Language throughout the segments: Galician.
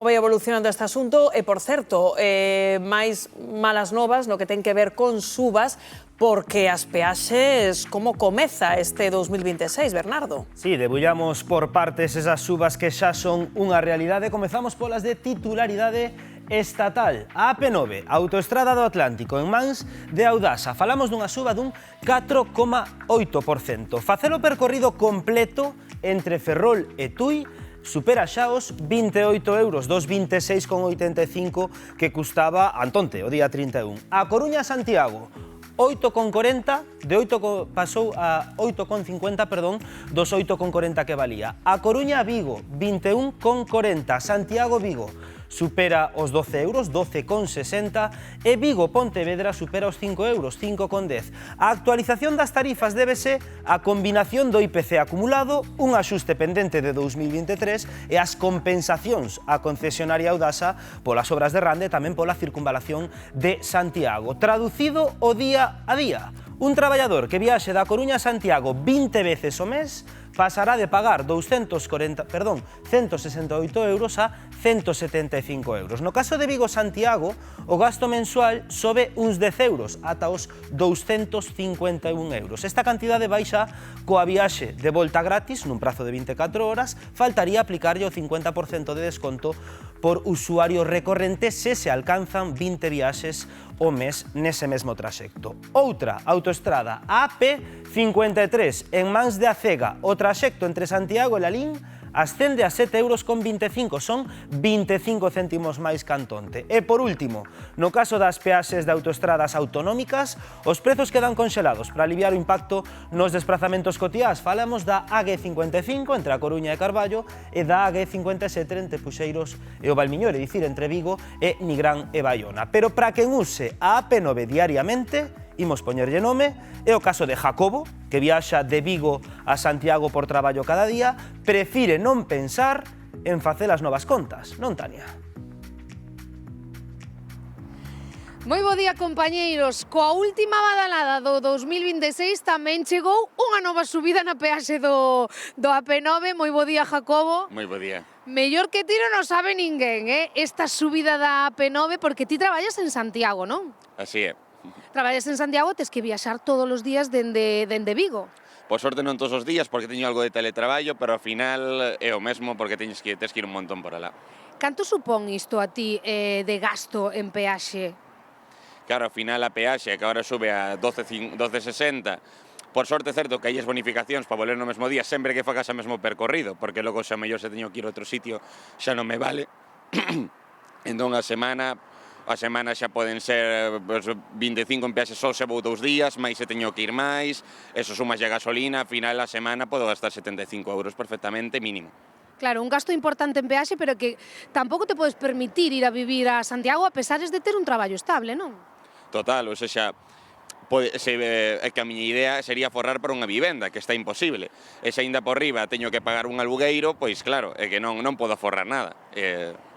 Vai evolucionando este asunto e, por certo, máis malas novas no que ten que ver con subas, porque as peaxes, como comeza este 2026, Bernardo? Sí, debullamos por partes esas subas que xa son unha realidade. Comezamos polas de titularidade estatal. A AP9, Autoestrada do Atlántico, en mans de Audasa. Falamos dunha suba dun 4,8%. Facer o percorrido completo entre Ferrol e Tui supera xa os 28 euros, dos 26,85 que custaba Antonte o día 31. A Coruña a Santiago, 8,40, de 8 pasou a 8,50, perdón, dos 8,40 que valía. A Coruña a Vigo, 21,40. Santiago Vigo supera os 12 euros, 12,60, e Vigo Pontevedra supera os 5 euros, 5,10. A actualización das tarifas débese á combinación do IPC acumulado, un axuste pendente de 2023 e as compensacións á concesionaria Audasa polas obras de Rande e tamén pola circunvalación de Santiago. Traducido o día a día, un traballador que viaxe da Coruña a Santiago 20 veces o mes pasará de pagar 168 euros a 175 euros. No caso de Vigo-Santiago, o gasto mensual sobe uns 10 euros ata os 251 euros. Esta cantidade baixa coa viaxe de volta gratis nun prazo de 24 horas, faltaría aplicarlle o 50% de desconto por usuario recorrente se alcanzan 20 viaxes o mes nese mesmo traxecto. Outra autoestrada, a AP53, en mans de Acega. O traxecto entre Santiago e Lalín ascende a 7,25 euros, son 25 céntimos máis que Antonte. E por último, no caso das peaxes de autoestradas autonómicas, os prezos quedan conxelados para aliviar o impacto nos desplazamentos cotiás. Falamos da AG55 entre a Coruña e Carballo e da AG57 entre Puxeiros e o Valmiñor, é dicir, entre Vigo e Nigrán e Baiona. Pero para quen use a AP9 diariamente, imos poñerlle nome, é o caso de Jacobo, que viaxa de Vigo a Santiago por traballo cada día, prefire non pensar en facer as novas contas, non, Tania? Moi bo día, compañeiros. Coa última badalada do 2026 tamén chegou unha nova subida na peaxe do AP9. Moi bo día, Jacobo. Moi bo día. Mellor que ti non o sabe ninguén, esta subida da AP9, porque ti traballas en Santiago, non? Así é. Traballas en Santiago, tes que viaxar todos os días dende Vigo. Por sorte non todos os días, porque teño algo de teletraballo, pero ao final é o mesmo porque tes que ir un montón por alá. Canto supón isto a ti de gasto en peaxe? Claro, ao final a peaxe, que agora sube a 12,60, por sorte é certo que hai as bonificacións para volver no mesmo día sempre que fagas o mesmo percorrido, porque logo xa mellor se teño que ir a outro sitio xa non me vale. Entón a semana xa poden ser 25 en peaxe só se vou 2 días, máis se teño que ir máis, eso sumas a gasolina, ao final a semana podo gastar 75 euros perfectamente, mínimo. Claro, un gasto importante en peaxe, pero que tampouco te podes permitir ir a vivir a Santiago a pesares de ter un traballo estable, non? Total, ou seja, é que a miña idea sería forrar para unha vivenda, que está imposible. E se aínda por riba teño que pagar un alugueiro, pois claro, é que non podo forrar nada.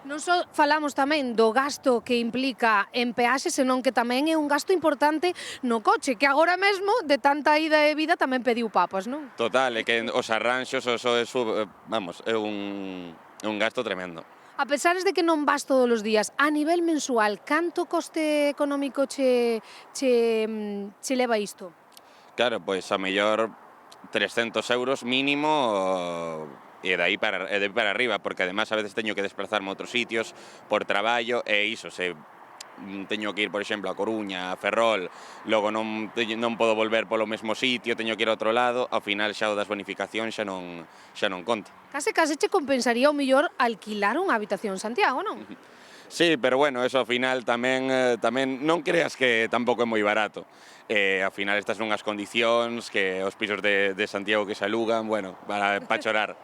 Non só falamos tamén do gasto que implica en peaxe, senón que tamén é un gasto importante no coche, que agora mesmo, de tanta ida e vida, tamén pediu papas, non? Total, é que os arranxos, é un gasto tremendo. A pesares de que non vas todos os días, a nivel mensual, canto coste económico che leva isto? Claro, pois a mellor 300 euros mínimo e de aí para arriba, porque además a veces teño que desplazarme a outros sitios por traballo e iso, se teño que ir, por exemplo, a Coruña, a Ferrol, logo non podo volver polo mesmo sitio, teño que ir a outro lado, ao final xa o das bonificacións xa non conta. Case che compensaría o mellor alquilar unha habitación en Santiago, non? Sí, pero bueno, eso ao final tamén non creas que tampouco é moi barato. Ao final estas son as condicións que os pisos de Santiago que se alugan, bueno, para chorar.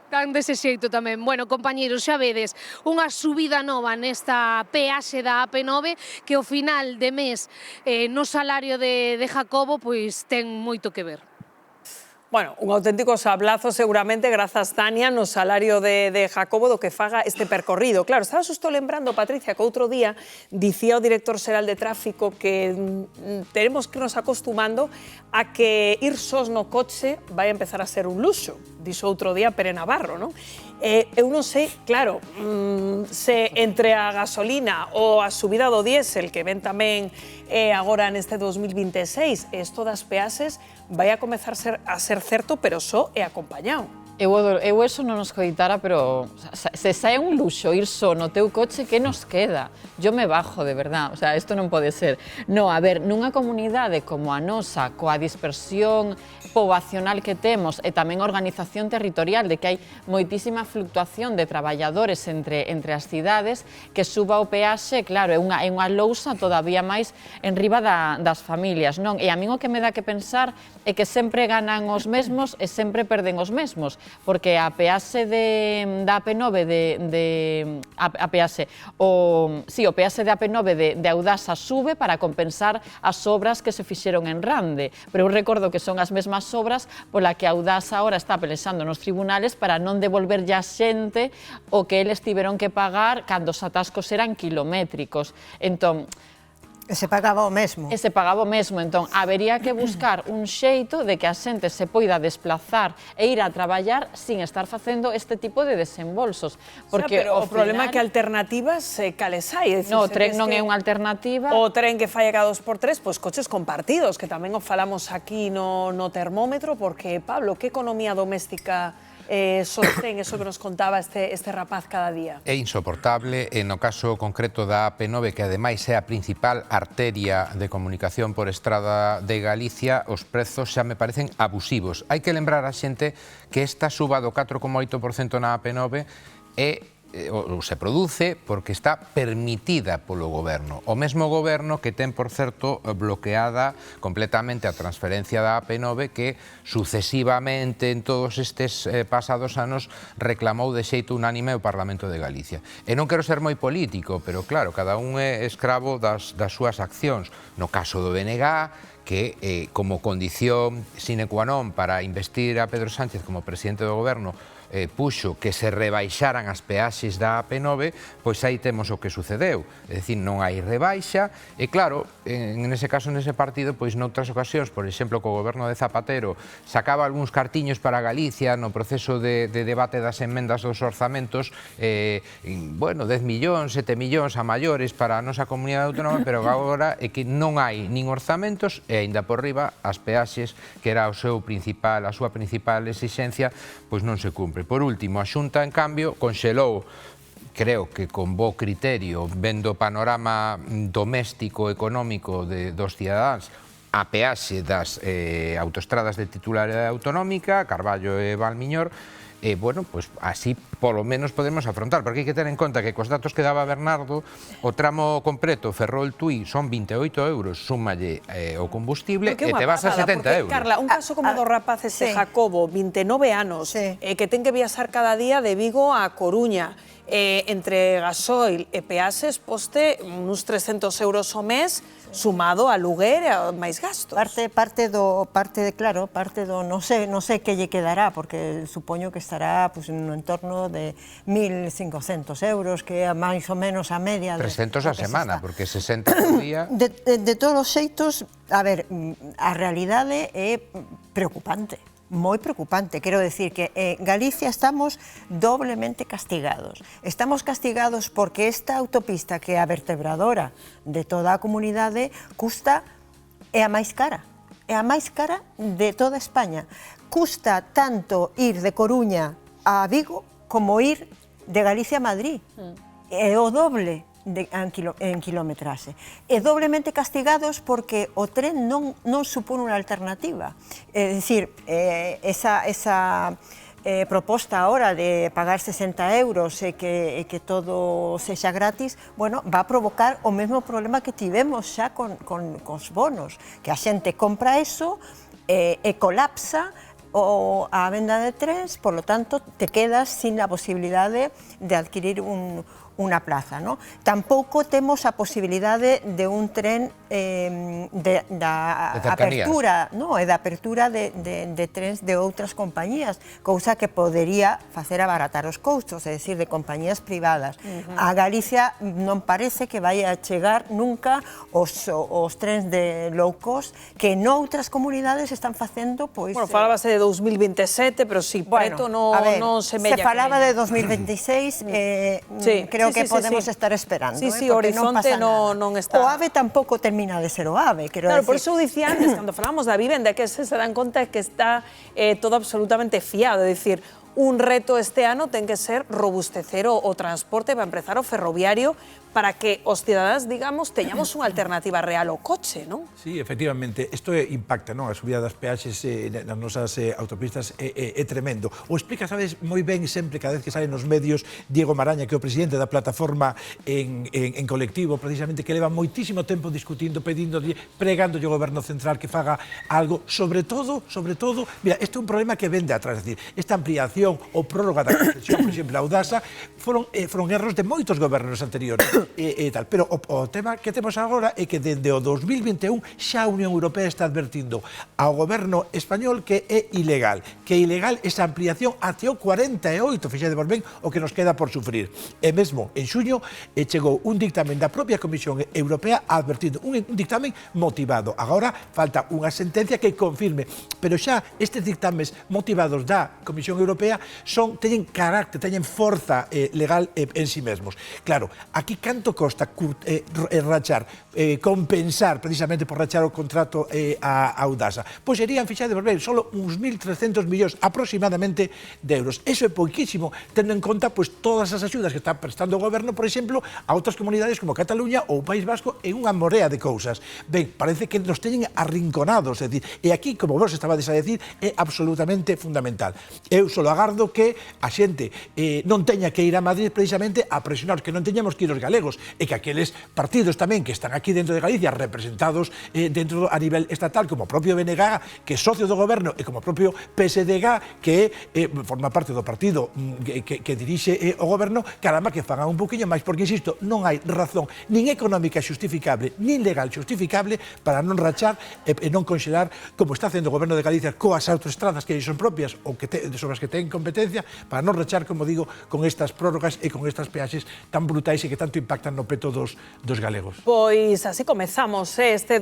Tan dese xeito tamén. Bueno, compañeiros, xa vedes, unha subida nova nesta peaxe da AP9 que ao final de mes no salario de Jacobo pois ten moito que ver. Bueno, un auténtico sablazo seguramente, grazas Tania, no salario de Jacobo do que faga este percorrido. Claro, estaba xusto lembrando, Patricia, que outro día dicía o director xeral de tráfico que tenemos que irnos acostumando a que ir sós no coche vai a empezar a ser un luxo. Dixo outro día Pere Navarro, non? Eu non sei, claro, se entre a gasolina ou a subida do diésel, que ven tamén agora neste 2026, isto das peaxes vai a comezar a ser certo, pero só e acompañado. Eu eso non nos coitara, pero se sae un luxo ir só no teu coche, que nos queda? Yo me bajo, de verdad, o sea, isto non pode ser. No, a ver, nunha comunidade como a nosa, coa dispersión poboacional que temos e tamén organización territorial, de que hai moitísima fluctuación de traballadores entre as cidades, que suba o peaxe, claro, é unha lousa todavía máis en riba das familias, non? E a min o que me dá que pensar é que sempre ganan os mesmos e sempre perden os mesmos, porque a peaxe da AP9 o peaxe da AP9 de Audasa sube para compensar as obras que se fixeron en Rande, pero eu recordo que son as mesmas obras pola que Audasa ahora está pelexando nos tribunales para non devolver a xente o que eles tiveron que pagar cando os atascos eran kilométricos. Entón, E se pagaba o mesmo. Entón, habería que buscar un xeito de que a xente se poida desplazar e ir a traballar sin estar facendo este tipo de desembolsos. Porque o problema é que alternativas cales hai. No, o tren non é unha alternativa. O tren que falla cada 2x3, pois coches compartidos, que tamén o falamos aquí no termómetro, porque, Pablo, que economía doméstica sostén eso que nos contaba este rapaz cada día? É insoportable, no caso concreto da AP9, que ademais é a principal arteria de comunicación por estrada de Galicia, os prezos xa me parecen abusivos. Hai que lembrar a xente que esta suba do 4,8% na AP9 ou se produce porque está permitida polo goberno. O mesmo goberno que ten, por certo, bloqueada completamente a transferencia da AP9 que sucesivamente en todos estes pasados anos reclamou de xeito unánime o Parlamento de Galicia. E non quero ser moi político, pero claro, cada un é escravo das súas accións. No caso do BNG, que como condición sine qua non para investir a Pedro Sánchez como presidente do goberno puxo que se rebaixaran as peaxes da AP9, pois aí temos o que sucedeu. É dicir, non hai rebaixa, e claro, en ese caso, nese partido, pois noutras ocasións, por exemplo, co goberno de Zapatero, sacaba algúns cartiños para Galicia no proceso de debate das enmendas dos orzamentos, bueno, 10 millóns, 7 millóns a maiores para a nosa comunidade autónoma, pero agora é que non hai nin orzamentos e aínda por riba as peaxes, que era a súa principal exixencia, pois non se cumpre. Por último, a Xunta, en cambio, conxelou, creo que con bo criterio, vendo o panorama doméstico económico dos cidadáns, a peaxe das autoestradas de titularidade autonómica, Carballo e Valmiñor, e, bueno, pois así polo menos podemos afrontar, porque hai que ter en conta que cos datos que daba Bernardo, o tramo completo Ferrol-Tui son 28 euros, súmalle o combustible e te vas a 70 euros. Carla, un caso como do rapaz ese Jacobo, 29 anos, que ten que viaxar cada día de Vigo a Coruña, entre gasoil e peaxes, poste uns 300 euros ao mes, sumado a luguer e a máis gastos. Parte do non sei que lle quedará, porque supoño que estará no entorno de 1.500 euros, que é máis ou menos a media. 300 a semana, porque 60 por día. De todos os xeitos, a ver, a realidade é preocupante. Moi preocupante, quero decir que en Galicia estamos doblemente castigados. Estamos castigados porque esta autopista, que é a vertebradora de toda a comunidade, é a máis cara de toda España. Custa tanto ir de Coruña a Vigo como ir de Galicia a Madrid. É o doble en kilometraxe. E doblemente castigados porque o tren non supón unha alternativa. É dicir, esa proposta ahora de pagar 60 euros e que todo sexa gratis, bueno, va a provocar o mesmo problema que tivemos xa cos bonos, que a xente compra eso e colapsa a venda de trens, por lo tanto, te quedas sin a posibilidade de adquirir unha plaza, ¿no? Tampouco temos a posibilidade de un tren da apertura, no, da apertura de trens de outras compañías, cousa que podería facer abaratar os custos, é dicir, de compañías privadas. A Galicia non parece que vai a chegar nunca os trens de low cost que noutras comunidades están facendo, pois... Bueno, falábase de 2027, pero si preto non se mella. Se falaba de 2026, creo que podemos estar esperando. Sí, o horizonte non está. O AVE tampouco termina de ser o AVE, quero decir. Claro, por decir. iso dicía antes, cando falamos da vivenda, que se dan conta que está todo absolutamente fiado, é dicir, un reto este ano ten que ser robustecer o transporte, para empezar o ferroviario, para que os cidadáns, digamos, teñamos unha alternativa real ao coche, non? Sí, efectivamente, isto impacta, non? A subida das peaxes nas nosas autopistas é tremendo. O explica, sabes, moi ben sempre, cada vez que sale nos medios, Diego Maraña, que é o presidente da plataforma en colectivo, precisamente, que leva moitísimo tempo discutindo, pedíndolle, pregándolle ao goberno central que faga algo, sobre todo, mira, este é un problema que vende atrás, é dicir, esta ampliación ou prórroga da concesión, por exemplo, a Audasa, foron erros de moitos gobernos anteriores, tal. Pero o tema que temos agora é que dende o 2021 xa a Unión Europea está advertindo ao goberno español que é ilegal esa ampliación até o 48, fixade ben o que nos queda por sufrir. E mesmo en xuño chegou un dictamen da propia Comisión Europea advertindo, un dictamen motivado. Agora falta unha sentencia que confirme, pero xa estes dictames motivados da Comisión Europea teñen carácter, teñen forza legal en sí mesmos. Claro, aquí canto costa rachar, compensar precisamente por rachar o contrato a Audasa? Pois serían, fixade ben, só uns 1.300 millóns aproximadamente de euros. Eso é pouquísimo, tendo en conta todas as axudas que está prestando o goberno, por exemplo, a outras comunidades como Cataluña ou o País Vasco en unha morea de cousas. Ben, parece que nos teñen arrinconados, é dicir, e aquí, como vos estabades a decir, é absolutamente fundamental. Eu só agardo que a xente non teña que ir a Madrid precisamente a presionar, que non teñamos que ir os galegos, e que aqueles partidos tamén que están aquí dentro de Galicia representados dentro a nivel estatal, como o propio BNG, que é socio do goberno, e como o propio PSDG, que forma parte do partido que dirixe o goberno, caramba, que fagan un poquinho máis, porque, insisto, non hai razón nin económica xustificable, nin legal xustificable para non rachar e non conxelar, como está facendo o goberno de Galicia coas autoestradas que son propias ou sobre as que ten competencia, para non rachar, como digo, con estas prórrogas e con estas peaxes tan brutais e que tanto impactan no peto dos galegos. Pois así comezamos este